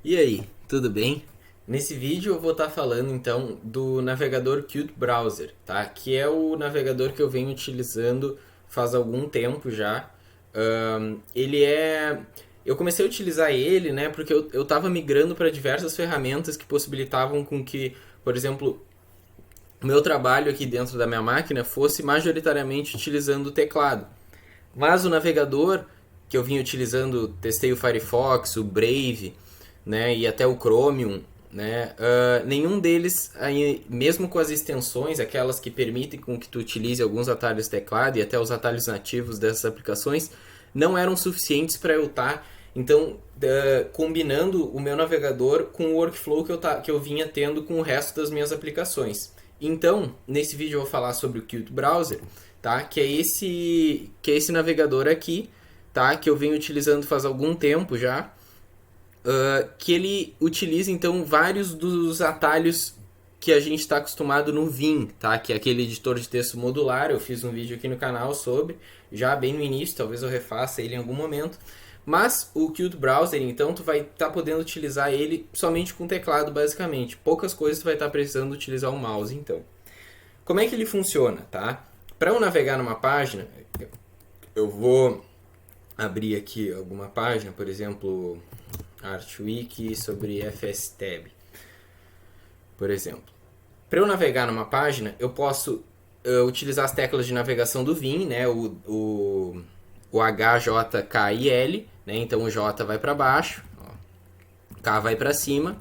E aí, tudo bem? Nesse vídeo eu vou estar falando então do navegador Qt Browser, tá? Que é o navegador que eu venho utilizando faz algum tempo já. Ele é... Eu comecei a utilizar ele, né? Porque eu estava migrando para diversas ferramentas que possibilitavam com que, por exemplo, o meu trabalho aqui dentro da minha máquina fosse majoritariamente utilizando o teclado. Mas o navegador que eu vim utilizando, testei o Firefox, o Brave, né, e até o Chromium, né, nenhum deles, aí, mesmo com as extensões, aquelas que permitem com que tu utilize alguns atalhos de teclado e até os atalhos nativos dessas aplicações, não eram suficientes para eu estar, então, combinando o meu navegador com o workflow que eu vinha tendo com o resto das minhas aplicações. Então, nesse vídeo eu vou falar sobre o Qt Browser, tá? Que é esse navegador aqui, tá? Que eu venho utilizando faz algum tempo já, que ele utiliza então vários dos atalhos que a gente está acostumado no Vim, tá? Que é aquele editor de texto modular. Eu fiz um vídeo aqui no canal sobre, já bem no início, talvez eu refaça ele em algum momento. Mas o Qt Browser, então, tu vai estar podendo utilizar ele somente com teclado, basicamente. Poucas coisas tu vai estar precisando utilizar o mouse, então. Como é que ele funciona, tá? Para eu navegar numa página, eu vou abrir aqui alguma página, por exemplo, Artwiki sobre FSTab, por exemplo. Para eu navegar numa página, eu posso utilizar as teclas de navegação do Vim, né? O H, J, K e L, né? Então o J vai para baixo, ó, K vai para cima,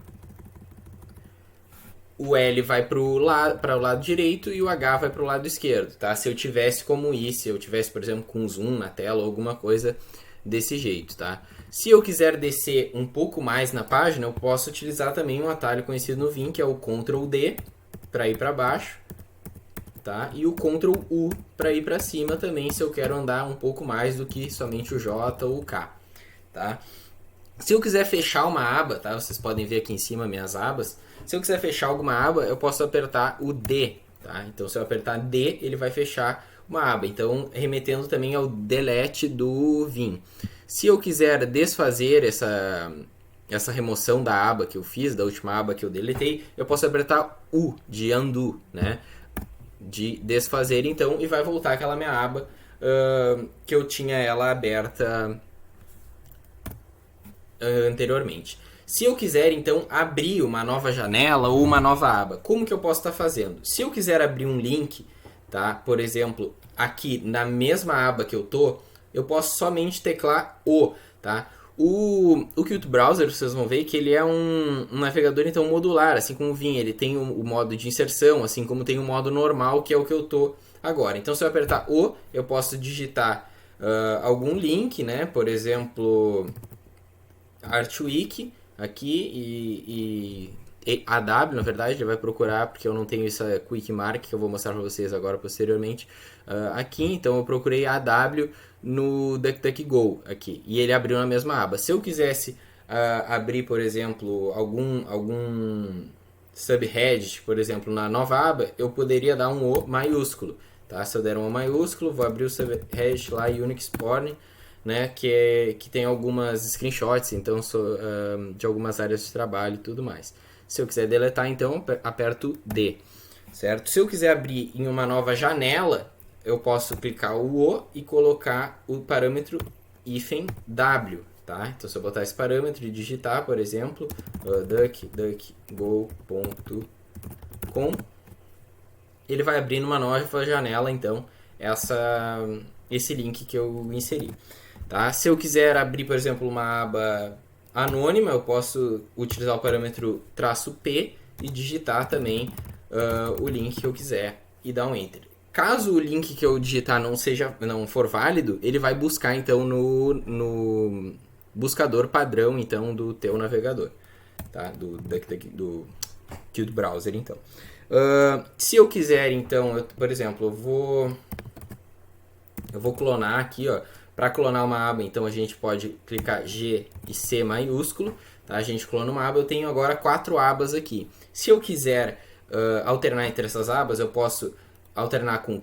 o L vai para o lado direito e o H vai para o lado esquerdo, tá? Se eu tivesse como isso, se eu tivesse, por exemplo, com zoom na tela ou alguma coisa desse jeito, tá? Se eu quiser descer um pouco mais na página, eu posso utilizar também um atalho conhecido no Vim, que é o Ctrl D para ir para baixo, tá? E o Ctrl U para ir para cima também, se eu quero andar um pouco mais do que somente o J ou o K, tá? Se eu quiser fechar uma aba, tá? Vocês podem ver aqui em cima minhas abas. Se eu quiser fechar alguma aba, eu posso apertar o D, tá? Então, se eu apertar D, ele vai fechar uma aba. Então, remetendo também ao delete do Vim. Se eu quiser desfazer essa remoção da aba que eu fiz, da última aba que eu deletei, eu posso apertar U, de undo, né? De desfazer, então, e vai voltar aquela minha aba que eu tinha ela aberta anteriormente. Se eu quiser, então, abrir uma nova janela ou uma nova aba, como que eu posso estar fazendo? Se eu quiser abrir um link, tá? Por exemplo, aqui na mesma aba que eu tô, eu posso somente teclar o, tá? O Qt Browser, vocês vão ver que ele é um navegador então modular, assim como o Vim. Ele tem o modo de inserção, assim como tem o modo normal, que é o que eu tô agora. Então, se eu apertar o, eu posso digitar algum link, né? Por exemplo, Artwiki aqui e AW, na verdade, ele vai procurar, porque eu não tenho essa Quick Mark que eu vou mostrar para vocês agora posteriormente aqui. Então eu procurei AW no DuckDuckGo aqui e ele abriu na mesma aba. Se eu quisesse abrir, por exemplo, algum subhead, por exemplo, na nova aba, eu poderia dar um O maiúsculo, tá? Se eu der um O maiúsculo, vou abrir o subhead lá, Unix Porn, né, que tem algumas screenshots, então de algumas áreas de trabalho e tudo mais. Se eu quiser deletar, então aperto D, certo? Se eu quiser abrir em uma nova janela, eu posso clicar o e colocar o parâmetro -W, tá? Então se eu botar esse parâmetro e digitar, por exemplo, duckduckgo.com, ele vai abrir numa nova janela, então, esse link que eu inseri. Tá? Se eu quiser abrir, por exemplo, uma aba anônima, eu posso utilizar o parâmetro "-p" e digitar também o link que eu quiser e dar um Enter. Caso o link que eu digitar não for válido, ele vai buscar então no buscador padrão então do teu navegador, tá? Do Qt Browser, então. Se eu quiser, então, por exemplo, eu vou clonar aqui, ó. Para clonar uma aba, então a gente pode clicar G e C maiúsculo, tá? A gente clona uma aba, eu tenho agora 4 abas aqui. Se eu quiser alternar entre essas abas, eu posso alternar com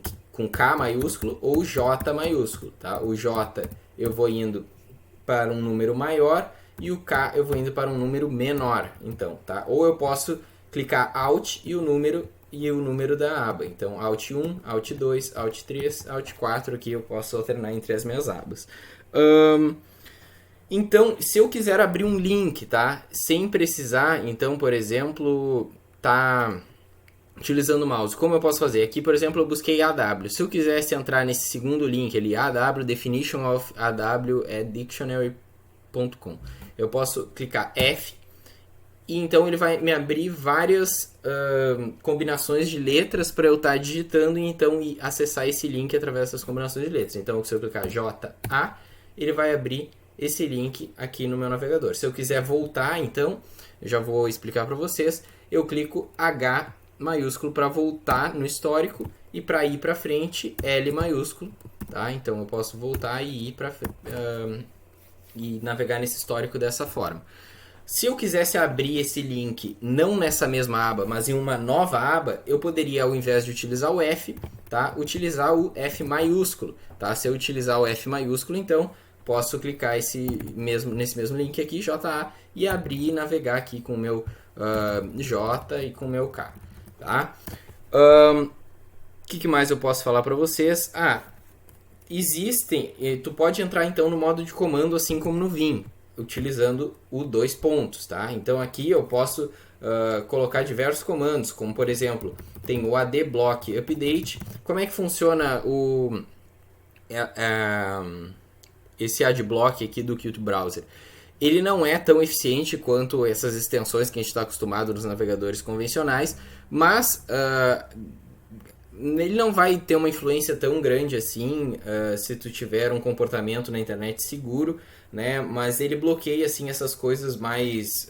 K maiúsculo ou J maiúsculo, tá? O J eu vou indo para um número maior e o K eu vou indo para um número menor, então, tá? Ou eu posso clicar Alt e o número da aba. Então, Alt 1, Alt 2, Alt 3, Alt 4, aqui eu posso alternar entre as minhas abas. Então, se eu quiser abrir um link, tá? Sem precisar, então, por exemplo, tá utilizando o mouse, como eu posso fazer? Aqui, por exemplo, eu busquei AW. Se eu quisesse entrar nesse segundo link ali, AW, definition of AW é dictionary.com. Eu posso clicar F e então ele vai me abrir várias combinações de letras para eu estar digitando e então acessar esse link através dessas combinações de letras. Então, se eu clicar JA, ele vai abrir esse link aqui no meu navegador. Se eu quiser voltar, então, eu já vou explicar para vocês, eu clico H maiúsculo para voltar no histórico e para ir para frente L maiúsculo, tá? Então eu posso voltar e ir para e navegar nesse histórico dessa forma. Se eu quisesse abrir esse link não nessa mesma aba, mas em uma nova aba, eu poderia, ao invés de utilizar o F, tá? Utilizar o F maiúsculo, tá? Se eu utilizar o F maiúsculo, então posso clicar nesse mesmo link aqui, JA, e abrir e navegar aqui com o meu J e com o meu K, tá? Que mais eu posso falar para vocês? Existem, tu pode entrar então no modo de comando assim como no Vim, utilizando o 2 pontos, tá? Então aqui eu posso colocar diversos comandos, como por exemplo, tem o adblock update. Como é que funciona esse adblock aqui do Qt Browser? Ele não é tão eficiente quanto essas extensões que a gente está acostumado nos navegadores convencionais, mas ele não vai ter uma influência tão grande assim se tu tiver um comportamento na internet seguro, né? Mas ele bloqueia assim essas coisas mais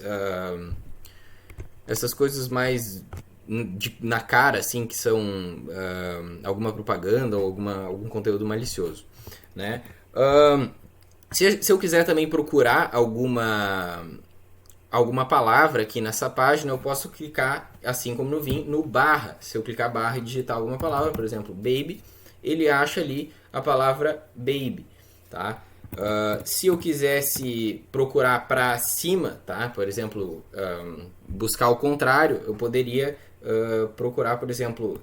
na cara, assim, que são alguma propaganda ou algum conteúdo malicioso, né? Se eu quiser também procurar alguma palavra aqui nessa página, eu posso clicar, assim como no Vim, no barra. Se eu clicar barra e digitar alguma palavra, por exemplo, baby, ele acha ali a palavra baby, tá? Se eu quisesse procurar para cima, tá? Por exemplo, buscar o contrário, eu poderia procurar, por exemplo,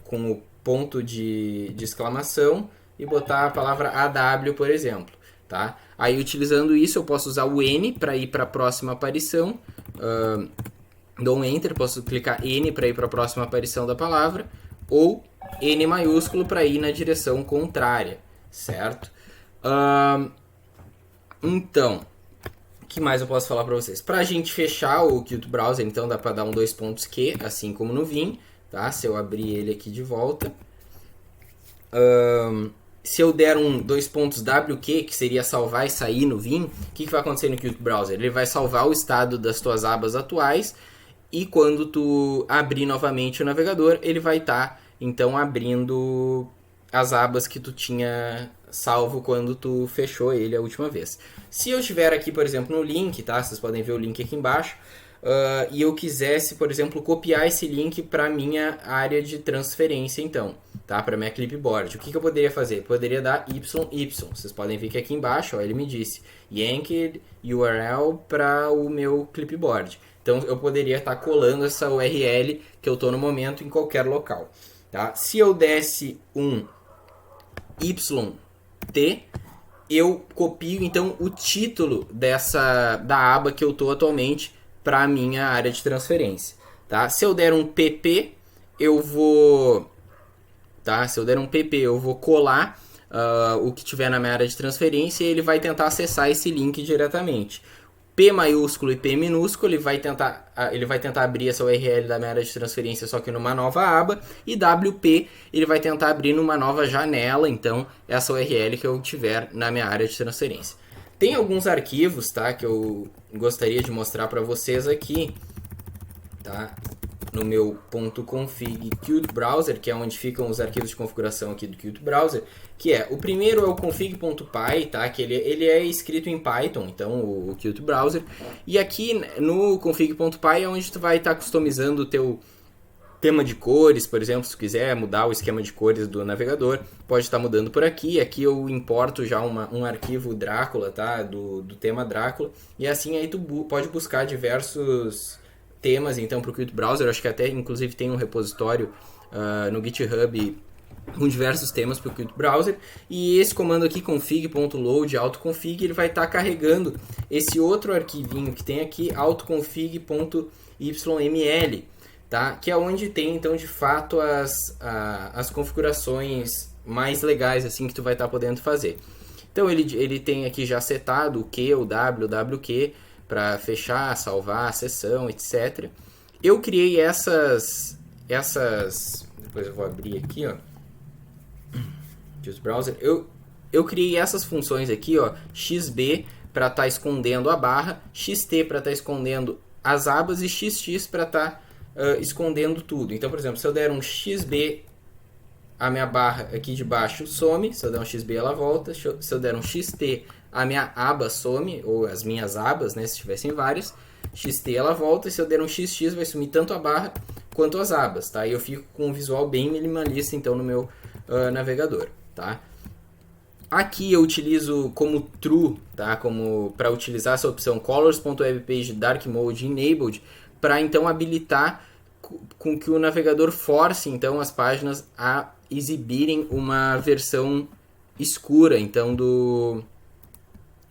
com o ponto de exclamação e botar a palavra AW, por exemplo, tá? Aí, utilizando isso, eu posso usar o N para ir para a próxima aparição. Dou um Enter, posso clicar N para ir para a próxima aparição da palavra, ou N maiúsculo para ir na direção contrária, certo? Então, o que mais eu posso falar para vocês? Para a gente fechar o Qt Browser, então dá para dar um 2 pontos Q, assim como no Vim, tá? Se eu abrir ele aqui de volta. Se eu der um 2 pontos WQ, que seria salvar e sair no Vim, o que vai acontecer no Qt Browser? Ele vai salvar o estado das tuas abas atuais e quando tu abrir novamente o navegador, ele vai estar, então, abrindo as abas que tu tinha salvo quando tu fechou ele a última vez. Se eu estiver aqui, por exemplo, no link, tá? Vocês podem ver o link aqui embaixo, e eu quisesse, por exemplo, copiar esse link para minha área de transferência, então, tá? Para minha clipboard. O que eu poderia fazer? Eu poderia dar YY. Vocês podem ver que aqui embaixo, ó, ele me disse yanked URL para o meu clipboard. Então, eu poderia estar colando essa URL que eu estou no momento em qualquer local, tá? Se eu desse um YT, eu copio, então, o título da aba que eu estou atualmente para a minha área de transferência, tá? Se eu der um pp, eu vou colar o que tiver na minha área de transferência e ele vai tentar acessar esse link diretamente. P maiúsculo e P minúsculo, ele vai tentar abrir essa URL da minha área de transferência, só que numa nova aba, e WP, ele vai tentar abrir numa nova janela, então, essa URL que eu tiver na minha área de transferência. Tem alguns arquivos, tá, que eu gostaria de mostrar para vocês aqui, tá? No meu .config Qt Browser, que é onde ficam os arquivos de configuração aqui do Qt Browser, que é, o primeiro é o config.py, tá? Que ele é escrito em Python, então, o Qt Browser, e aqui no config.py é onde tu vai estar customizando tema de cores, por exemplo, se tu quiser mudar o esquema de cores do navegador, pode estar mudando por aqui. Aqui eu importo já um arquivo Drácula, tá? Do tema Drácula. E assim aí tu pode buscar diversos temas então para o Qt Browser. Eu acho que até inclusive tem um repositório no GitHub com diversos temas para o Qt Browser. E esse comando aqui, config.load autoconfig, ele vai estar carregando esse outro arquivinho que tem aqui, autoconfig.yml. Tá? Que é onde tem, então, de fato, as configurações mais legais assim que tu vai estar podendo fazer. Então, ele tem aqui já setado o Q, o W, o WQ, para fechar, salvar a sessão, etc. Eu criei essas... Depois eu vou abrir aqui, ó. Browser. Eu criei essas funções aqui, ó. XB para estar escondendo a barra, XT para estar escondendo as abas e XX para estar escondendo tudo. Então, por exemplo, se eu der um XB, a minha barra aqui de baixo some. Se eu der um XB, ela volta. Se eu der um XT, a minha aba some, ou as minhas abas, né, se tivessem várias. XT, ela volta. E se eu der um XX, vai sumir tanto a barra quanto as abas, tá? E eu fico com um visual bem minimalista, então, no meu navegador, tá? Aqui eu utilizo como true, tá? Como para utilizar essa opção colors.webpage dark mode enabled, para então habilitar com que o navegador force então as páginas a exibirem uma versão escura então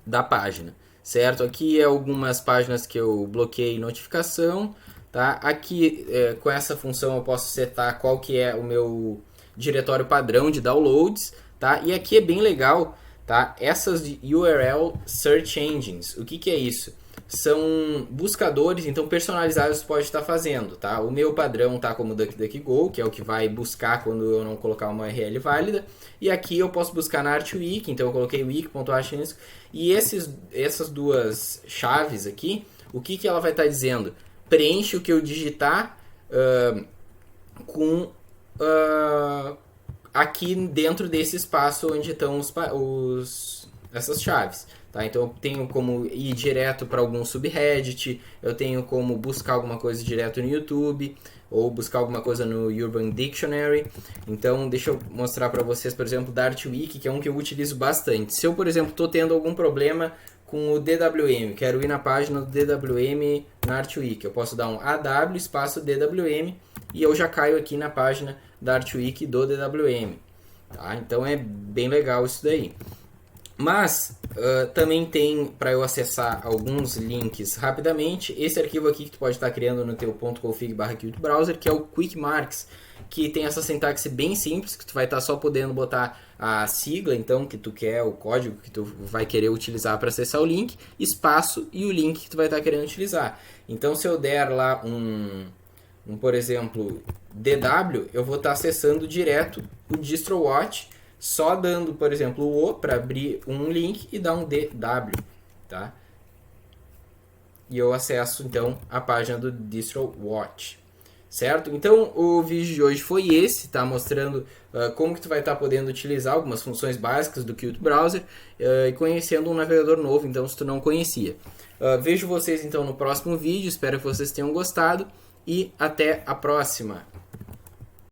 da página, certo? Aqui é algumas páginas que eu bloqueei notificação, tá? Aqui com essa função eu posso setar qual que é o meu diretório padrão de downloads, tá? E aqui é bem legal, tá? Essas URL Search Engines, o que é isso? São buscadores, então, personalizados que você pode estar fazendo, tá? O meu padrão tá como DuckDuckGo, que é o que vai buscar quando eu não colocar uma URL válida. E aqui eu posso buscar na ArtWiki, então eu coloquei wiki.artwiki. E essas duas chaves aqui, o que ela vai estar dizendo? Preenche o que eu digitar aqui dentro desse espaço onde estão essas chaves. Tá? Então eu tenho como ir direto para algum subreddit, eu tenho como buscar alguma coisa direto no YouTube, ou buscar alguma coisa no Urban Dictionary. Então deixa eu mostrar para vocês, por exemplo, da ArtWiki, que é um que eu utilizo bastante. Se eu, por exemplo, estou tendo algum problema com o DWM, quero ir na página do DWM na ArtWiki, eu posso dar um AW espaço DWM e eu já caio aqui na página da ArtWiki do DWM. Tá? Então é bem legal isso daí. Mas também tem para eu acessar alguns links rapidamente. Esse arquivo aqui que tu pode estar criando no teu .config/qtbrowser, que é o Quick Marks, que tem essa sintaxe bem simples, que tu vai estar só podendo botar a sigla, então, que tu quer, o código que tu vai querer utilizar para acessar o link, espaço e o link que tu vai estar querendo utilizar. Então, se eu der lá por exemplo, DW, eu vou estar acessando direto o DistroWatch, só dando, por exemplo, o O para abrir um link e dar um DW, tá? E eu acesso, então, a página do DistroWatch, certo? Então, o vídeo de hoje foi esse, tá? Mostrando como que tu vai estar podendo utilizar algumas funções básicas do Qt Browser e conhecendo um navegador novo, então, se tu não conhecia. Vejo vocês, então, no próximo vídeo, espero que vocês tenham gostado e até a próxima!